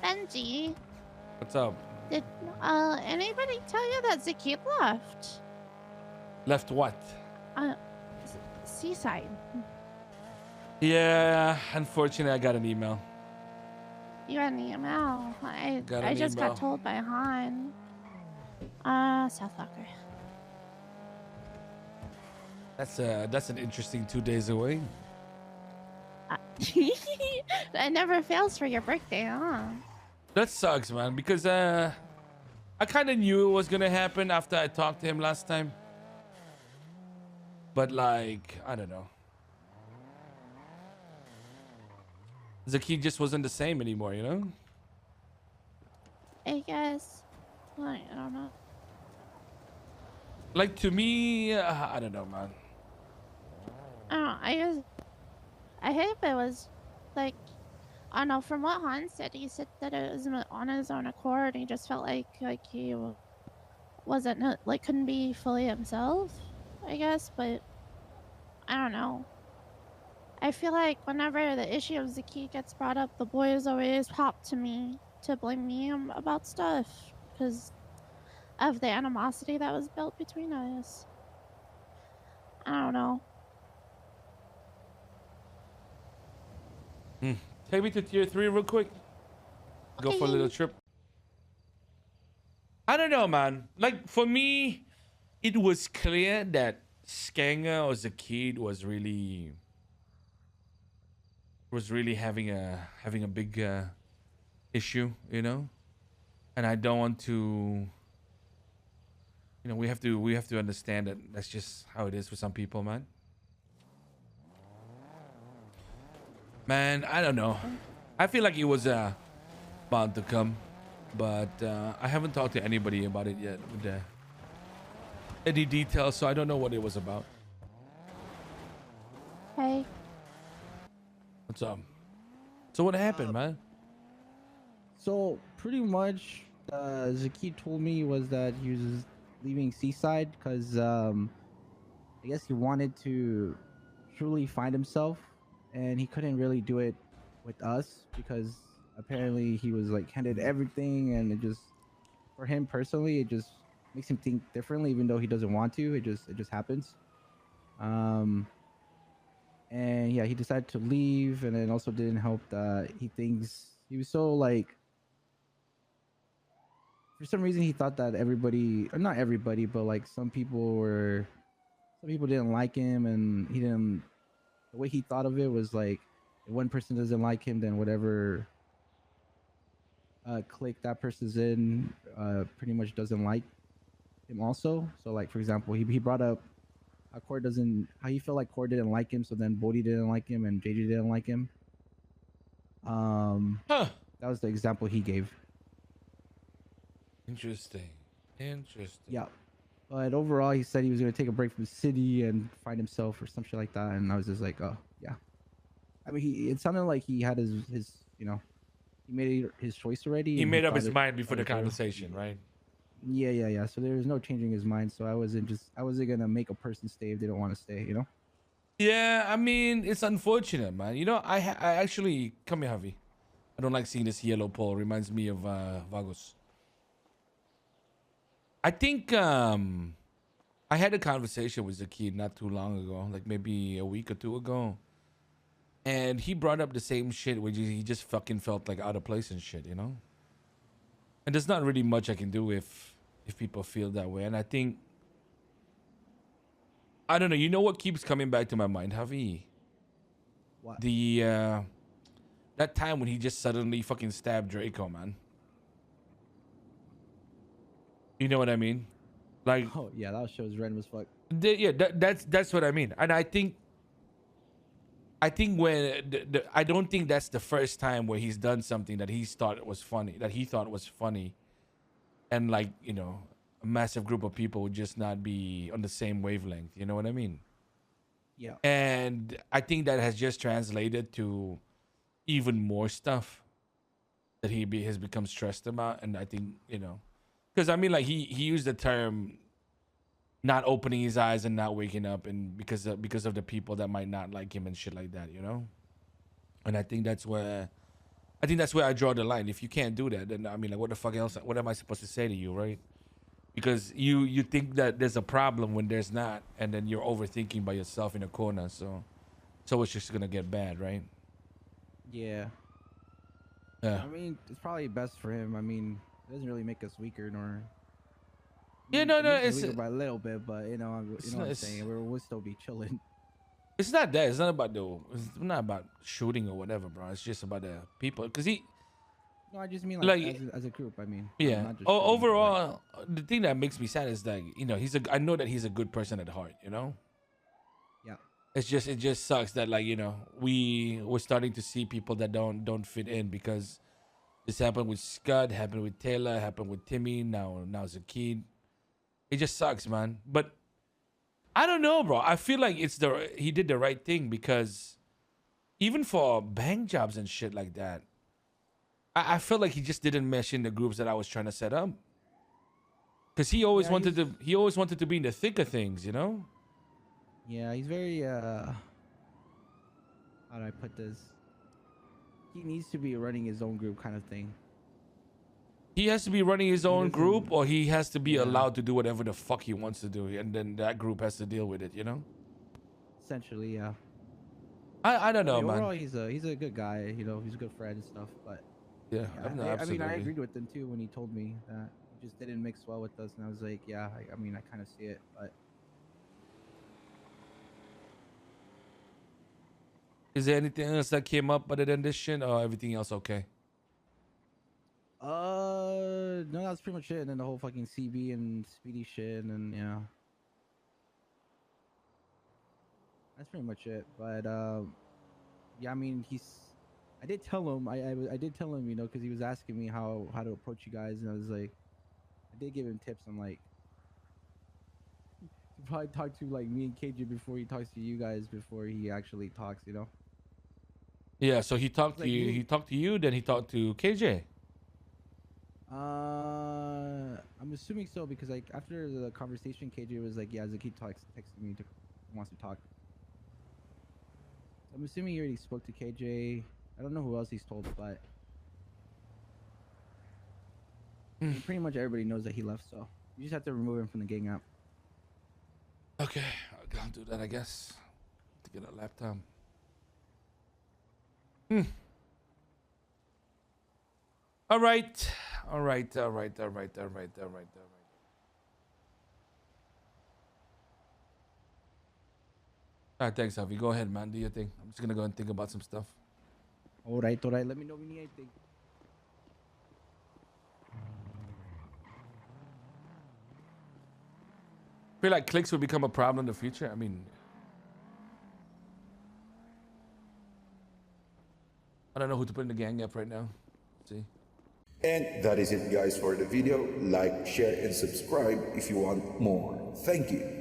Benji, What's up? did anybody tell you that Zaceed left? Left what? Uh, Seaside. Yeah, unfortunately, I got an email. You got an email. Got I an just got email. told by Han. South Locker. That's an interesting 2 days away. It never fails for your birthday, huh? That sucks, man, because I kind of knew it was gonna happen after I talked to him last time. But like, I don't know. Zaki just wasn't the same anymore, you know? I guess. I don't know. Like to me, I don't know, man. I don't know. I hope it was like I don't know. From what Han said, he said that it was on his own accord. He just felt like he wasn't like couldn't be fully himself. I guess, but I don't know. I feel like whenever the issue of Zaki gets brought up, the boys always pop to me to blame me about stuff because of the animosity that was built between us. I don't know. Take me to tier 3 real quick. Go for a little Okay. trip. I don't know, man. Like for me, it was clear that Skanga as a kid was really having a big issue, you know. And I don't want to, you know, we have to understand that that's just how it is for some people, man. Man, I don't know. I feel like it was bound to come, but I haven't talked to anybody about it yet with any details, so I don't know what it was about. Hey. What's up? So what happened, man? So pretty much, Zaki told me was that he was leaving Seaside because I guess he wanted to truly find himself, and he couldn't really do it with us because apparently he was like handed everything, and it just for him personally, it just makes him think differently, even though he doesn't want to. It just happens. Um, and yeah, he decided to leave, and it also didn't help that he thinks he was so like for some reason he thought that everybody or not everybody but like some people didn't like him, and he didn't the way he thought of it was like if one person doesn't like him, then whatever clique that person's in pretty much doesn't like him also. So like for example, he brought up how he felt like Cord didn't like him, so then Bodhi didn't like him and JJ didn't like him. um Huh. that was the example he gave. Interesting. Interesting. Yeah. But overall, he said he was going to take a break from the city and find himself or some shit like that. And I was just like, oh, yeah. I mean, it sounded like he had his he made his choice already He and he made up thought his it, mind before thought the it through. conversation, right? Yeah. So there was no changing his mind. So I wasn't going to make a person stay if they don't want to stay, you know? Yeah, I mean, it's unfortunate, man. You know, I actually come here, Javi. I don't like seeing this yellow pole. Reminds me of Vagos. I think I had a conversation with Zakeed not too long ago, like maybe a week or two ago. And he brought up the same shit, which he just fucking felt like out of place and shit, you know? And there's not really much I can do if people feel that way. And I think I don't know, you know what keeps coming back to my mind, Javi? What? The that time when he just suddenly fucking stabbed Draco, man. You know what I mean? Like, Oh, yeah, that show was random as fuck. yeah, that's what I mean. And I think when I don't think that's the first time where he's done something that he thought was funny, and like you know, a massive group of people would just not be on the same wavelength. You know what I mean? Yeah. And I think that has just translated to even more stuff that has become stressed about. And I think you know, because I mean, like he used the term not opening his eyes and not waking up, and because of the people that might not like him and shit like that, you know. And I think that's where I think that's where I draw the line. If you can't do that, then I mean, like, what the fuck else? What am I supposed to say to you, right? Because you think that there's a problem when there's not, and then you're overthinking by yourself in a corner. So it's just gonna get bad, right? Yeah. Yeah. I mean, it's probably best for him. I mean, it doesn't really make us weaker, nor. Yeah, no, It no, makes us it's weaker by a little bit, but you know, you know what I'm it's- saying. We'll still be chilling. it's not that. It's not about it's not about shooting or whatever, bro. It's just about the people. Cause he, No, I just mean like, as a group. I mean, yeah. not just shooting, but, like, Overall, the thing that makes me sad is like, you know, I know that he's a good person at heart. You know. yeah. It just sucks that, like, you know, we're starting to see people that don't fit in, because this happened with Scud, happened with Taylor, happened with Timmy, now Zaceed. It just sucks, man. But I don't know, bro. I feel like he did the right thing, because even for bang jobs and shit like that, I feel like he just didn't mesh in the groups that I was trying to set up. Cause he always wanted to be in the thick of things, you know? Yeah, he's very how do I put this? He needs to be running his own group kind of thing. He has to be running his own group, doesn't- or he has to be Yeah. allowed to do whatever the fuck he wants to do, and then that group has to deal with it, you know? Essentially, yeah. I don't know, I mean, overall, man. he's a good guy. You know, he's a good friend and stuff. But Yeah, yeah, no, I mean, absolutely. I agreed with him too when he told me that he just didn't mix well with us, and I was like, yeah, I mean, I kind of see it, but Is there anything else that came up other than this shit, or everything else okay? no, that's pretty much it. And then the whole fucking CB and Speedy shit, and yeah, that's pretty much it. But yeah, I mean, I did tell him, I did tell him, you know, because he was asking me how to approach you guys, and I was like, I did give him tips. I'm like, he probably talk to like me and KJ before he talks to you guys before he actually talks, you know. Yeah, so he talked to Like you. you- He talked to you, then he talked to KJ. I'm assuming so, because like after the conversation, KJ was like, "Yeah, Zaceed texted me wants to talk." I'm assuming he already spoke to KJ. I don't know who else he's told, but pretty much everybody knows that he left. So you just have to remove him from the gang app. Okay, I'll do that, I guess. To get a laptop. All right. All right. All right. All right. All right. All right. All right. All right, thanks, Javi. Go ahead, man. Do your thing. I'm just gonna go and think about some stuff. All right. Let me know if you need anything. Feel like clicks will become a problem in the future. I mean, I don't know who to put in the gang app right now. Let's see. And that is it, guys, for the video. Like, share, and subscribe if you want more. Thank you.